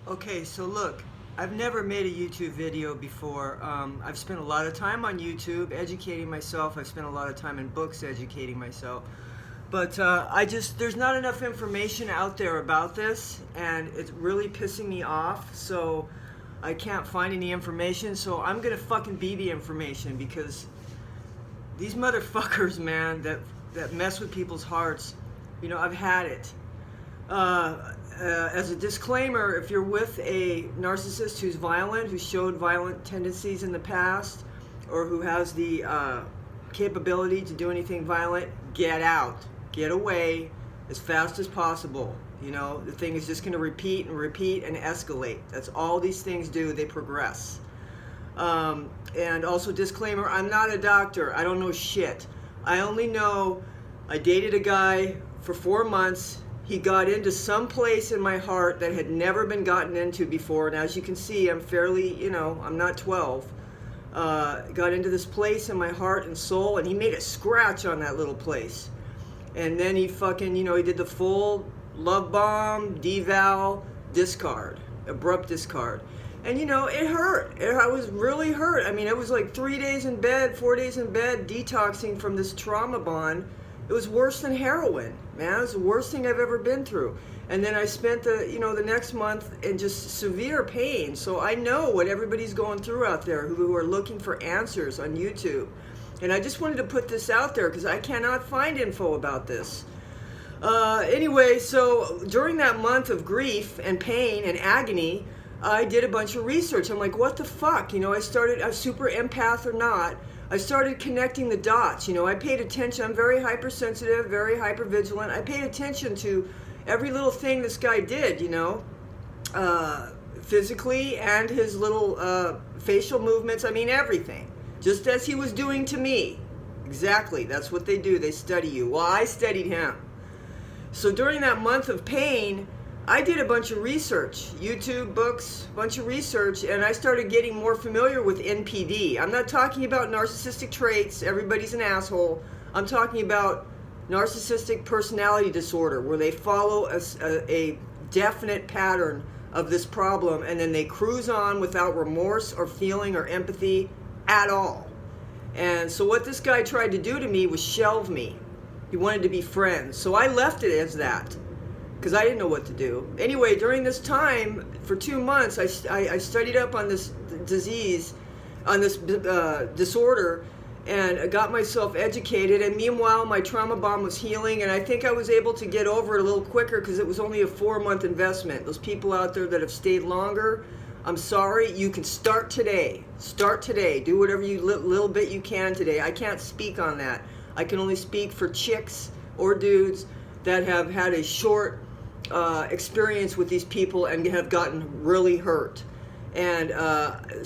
Okay, so look, I've never made a YouTube video before. I've spent a lot of time on YouTube educating myself. I've spent a lot of time in books educating myself. But there's not enough information out there about this, and it's really pissing me off. So I can't find any information, so I'm gonna fucking be the information because these motherfuckers, man, that mess with people's hearts, I've had it. As a disclaimer, if you're with a narcissist who's violent, who showed violent tendencies in the past, or who has the capability to do anything violent, get out. Get away as fast as possible. The thing is just going to repeat and repeat and escalate. That's all these things do. They progress. And also, disclaimer, I'm not a doctor. I don't know shit. I only know I dated a guy for 4 months. He got into some place in my heart that had never been gotten into before. And as you can see, I'm fairly, I'm not 12. Got into this place in my heart and soul, and he made a scratch on that little place. And then he fucking, he did the full love bomb, deval, discard, abrupt discard. And it hurt. I was really hurt. I mean, it was like 3 days in bed, 4 days in bed, detoxing from this trauma bond. It was worse than heroin, man. It was the worst thing I've ever been through. And then I spent the next month in just severe pain. So I know what everybody's going through out there who are looking for answers on YouTube. And I just wanted to put this out there because I cannot find info about this. Anyway, so during that month of grief and pain and agony, I did a bunch of research. I'm like, what the fuck? I started, a super empath or not, I started connecting the dots. I paid attention. I'm very hypersensitive, very hypervigilant. I paid attention to every little thing this guy did, physically, and his little facial movements. I mean, everything. Just as he was doing to me. Exactly. That's what they do. They study you. Well, I studied him. So during that month of pain, I did a bunch of research, YouTube, books, bunch of research, and I started getting more familiar with NPD. I'm not talking about narcissistic traits, everybody's an asshole. I'm talking about narcissistic personality disorder, where they follow a definite pattern of this problem, and then they cruise on without remorse or feeling or empathy at all. And so what this guy tried to do to me was shelve me. He wanted to be friends. So I left it as that, because I didn't know what to do. Anyway, during this time, for 2 months, I studied up on this disease, on this disorder, and got myself educated. And meanwhile, my trauma bond was healing, and I think I was able to get over it a little quicker because it was only a 4-month investment. Those people out there that have stayed longer, I'm sorry, you can start today. Start today. Do whatever little bit you can today. I can't speak on that. I can only speak for chicks or dudes that have had a short experience with these people and have gotten really hurt. And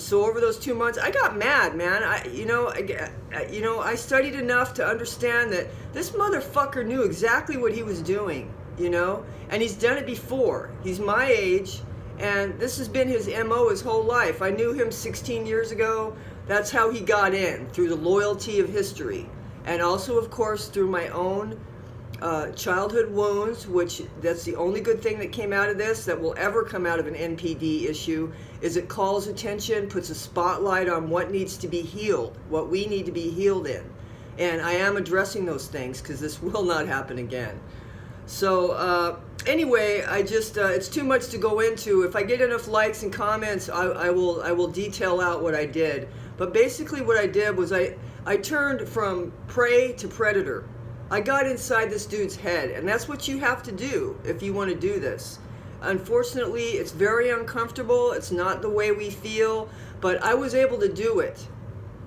so over those 2 months, I got mad, man. I studied enough to understand that this motherfucker knew exactly what he was doing, and he's done it before. He's my age, and this has been his MO his whole life. I knew him 16 years ago. That's how he got in, through the loyalty of history. And also, of course, through my own childhood wounds, which that's the only good thing that came out of this, that will ever come out of an NPD issue, is it calls attention, puts a spotlight on what needs to be healed, what we need to be healed in. And I am addressing those things because this will not happen again. So anyway, it's too much to go into. If I get enough likes and comments, I will detail out what I did. But basically what I did was I turned from prey to predator. I got inside this dude's head, and that's what you have to do if you want to do this. Unfortunately, it's very uncomfortable. It's not the way we feel, but I was able to do it.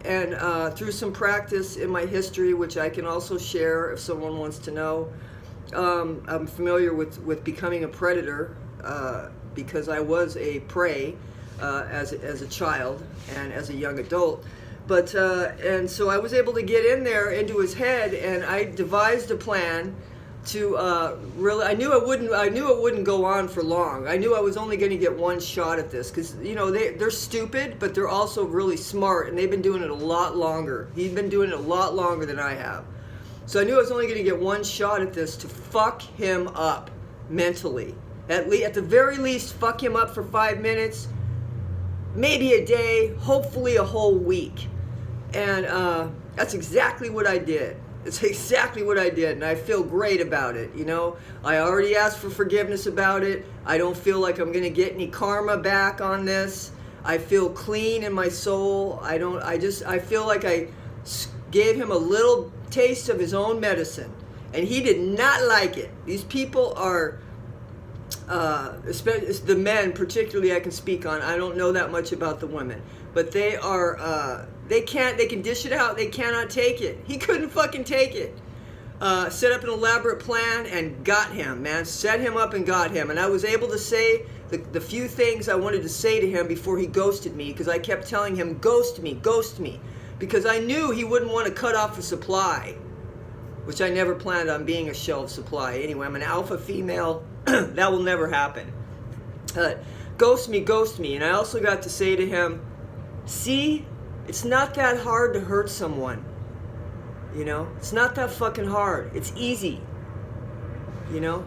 And through some practice in my history, which I can also share if someone wants to know, I'm familiar with becoming a predator because I was a prey as a child and as a young adult. But and so I was able to get in there into his head, and I devised a plan to really. I knew it wouldn't go on for long. I knew I was only going to get one shot at this because they're stupid, but they're also really smart, and they've been doing it a lot longer. He's been doing it a lot longer than I have. So I knew I was only going to get one shot at this to fuck him up mentally. At the very least, fuck him up for 5 minutes, maybe a day, hopefully a whole week. And that's exactly what I did. It's exactly what I did, and I feel great about it, you know. I already asked for forgiveness about it. I don't feel like I'm going to get any karma back on this. I feel clean in my soul. I feel like I gave him a little taste of his own medicine, and he did not like it. These people are, especially the men particularly I can speak on. I don't know that much about the women, but they are, they can dish it out. They cannot take it. He couldn't fucking take it. Set up an elaborate plan and got him, man. Set him up and got him. And I was able to say the few things I wanted to say to him before he ghosted me, because I kept telling him, ghost me, because I knew he wouldn't want to cut off the supply, which I never planned on being a shelf supply. Anyway, I'm an alpha female. That will never happen. Ghost me. And I also got to say to him, see, it's not that hard to hurt someone. You know, it's not that fucking hard. It's easy. You know,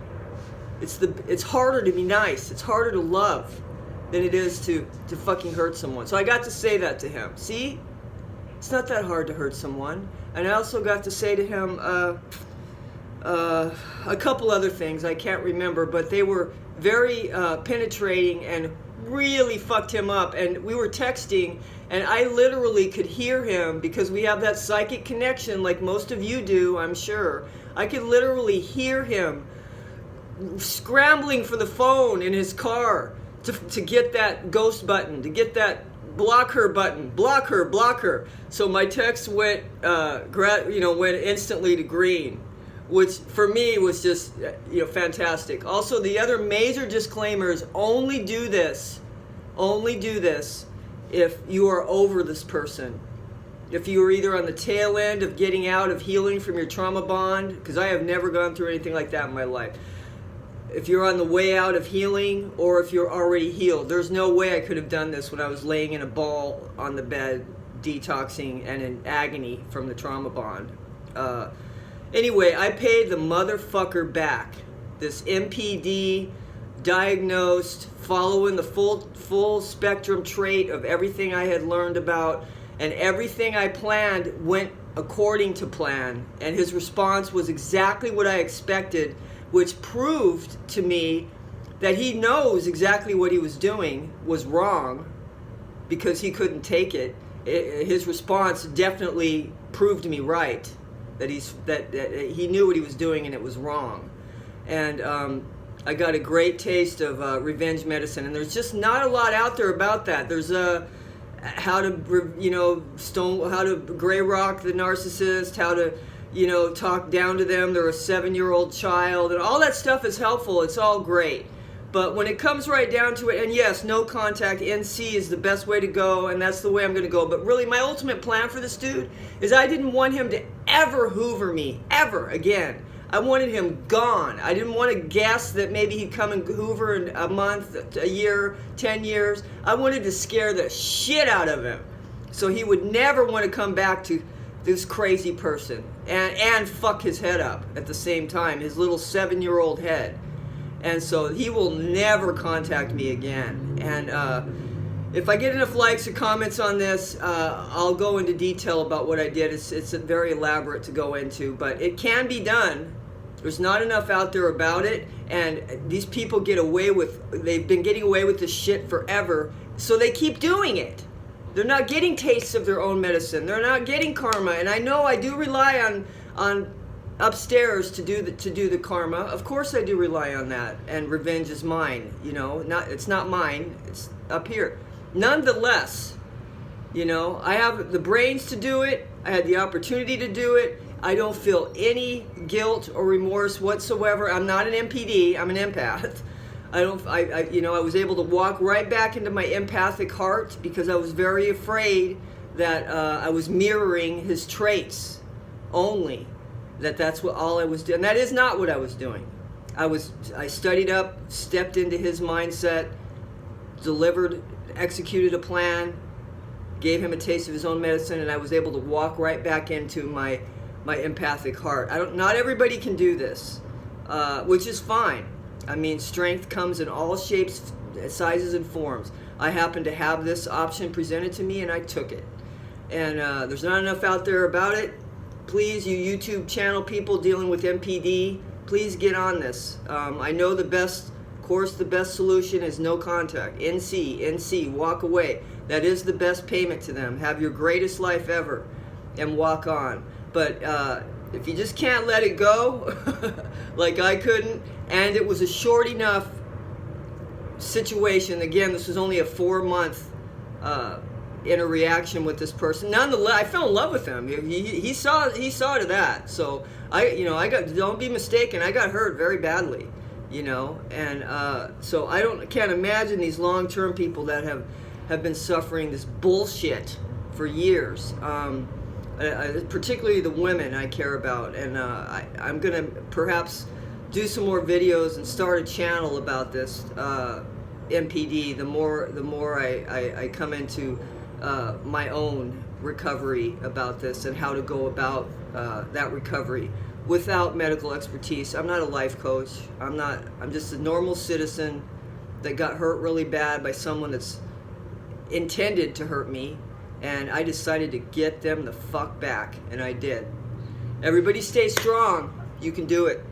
it's harder to be nice. It's harder to love than it is to fucking hurt someone. So I got to say that to him. See, it's not that hard to hurt someone. And I also got to say to him a couple other things I can't remember, but they were very penetrating and really fucked him up. And we were texting, and I literally could hear him, because we have that psychic connection like most of you do, I'm sure. I could literally hear him scrambling for the phone in his car to get that ghost button, to get that block her button. Block her. So my text went instantly to green, which for me was just fantastic. Also, the other major disclaimer is only do this if you are over this person. If you are either on the tail end of getting out of healing from your trauma bond, because I have never gone through anything like that in my life. If you're on the way out of healing, or if you're already healed. There's no way I could have done this when I was laying in a ball on the bed, detoxing and in agony from the trauma bond. Anyway, I paid the motherfucker back. This MPD, diagnosed, following the full spectrum trait of everything I had learned about, and everything I planned went according to plan, and his response was exactly what I expected, which proved to me that he knows exactly what he was doing was wrong, because he couldn't take it. His response definitely proved me right, that he knew what he was doing and it was wrong. And I got a great taste of revenge medicine, and there's just not a lot out there about that. There's how to gray rock the narcissist, how to talk down to them. They're a 7-year-old child, and all that stuff is helpful. It's all great. But when it comes right down to it, and yes, no contact, NC is the best way to go, and that's the way I'm going to go. But really, my ultimate plan for this dude is I didn't want him to ever hoover me, ever again. I wanted him gone. I didn't want to guess that maybe he'd come and hoover in a month, a year, 10 years. I wanted to scare the shit out of him, so he would never want to come back to this crazy person and fuck his head up at the same time, his little 7-year-old head. And so he will never contact me again. And if I get enough likes or comments on this, I'll go into detail about what I did. It's very elaborate to go into, but it can be done. There's not enough out there about it, and these people they've been getting away with this shit forever, so they keep doing it. They're not getting tastes of their own medicine. They're not getting karma, and I know I do rely on upstairs to do the karma. Of course I do rely on that, and revenge is mine. It's not mine. It's up here. Nonetheless, I have the brains to do it. I had the opportunity to do it. I don't feel any guilt or remorse whatsoever. I'm not an MPD. I'm an empath. I was able to walk right back into my empathic heart, because I was very afraid that I was mirroring his traits only. That's what all I was doing. That is not what I was doing. I studied up, stepped into his mindset, delivered, executed a plan, gave him a taste of his own medicine, and I was able to walk right back into my empathic heart. Not everybody can do this, which is fine. I mean, strength comes in all shapes, sizes, and forms. I happened to have this option presented to me, and I took it. And there's not enough out there about it. Please, you YouTube channel people dealing with MPD, please get on this. I know the best solution is no contact. NC, walk away. That is the best payment to them. Have your greatest life ever and walk on. But if you just can't let it go, like I couldn't, and it was a short enough situation, again, this was only a 4-month interaction with this person. Nonetheless, I fell in love with him. He saw to that. So don't be mistaken, I got hurt very badly, and so can't imagine these long-term people that have been suffering this bullshit for years. Particularly the women I care about, and I'm gonna perhaps do some more videos and start a channel about this MPD. The more I come into my own recovery about this and how to go about that recovery without medical expertise. I'm not a life coach. I'm just a normal citizen that got hurt really bad by someone that's intended to hurt me, and I decided to get them the fuck back, and I did. Everybody stay strong. You can do it.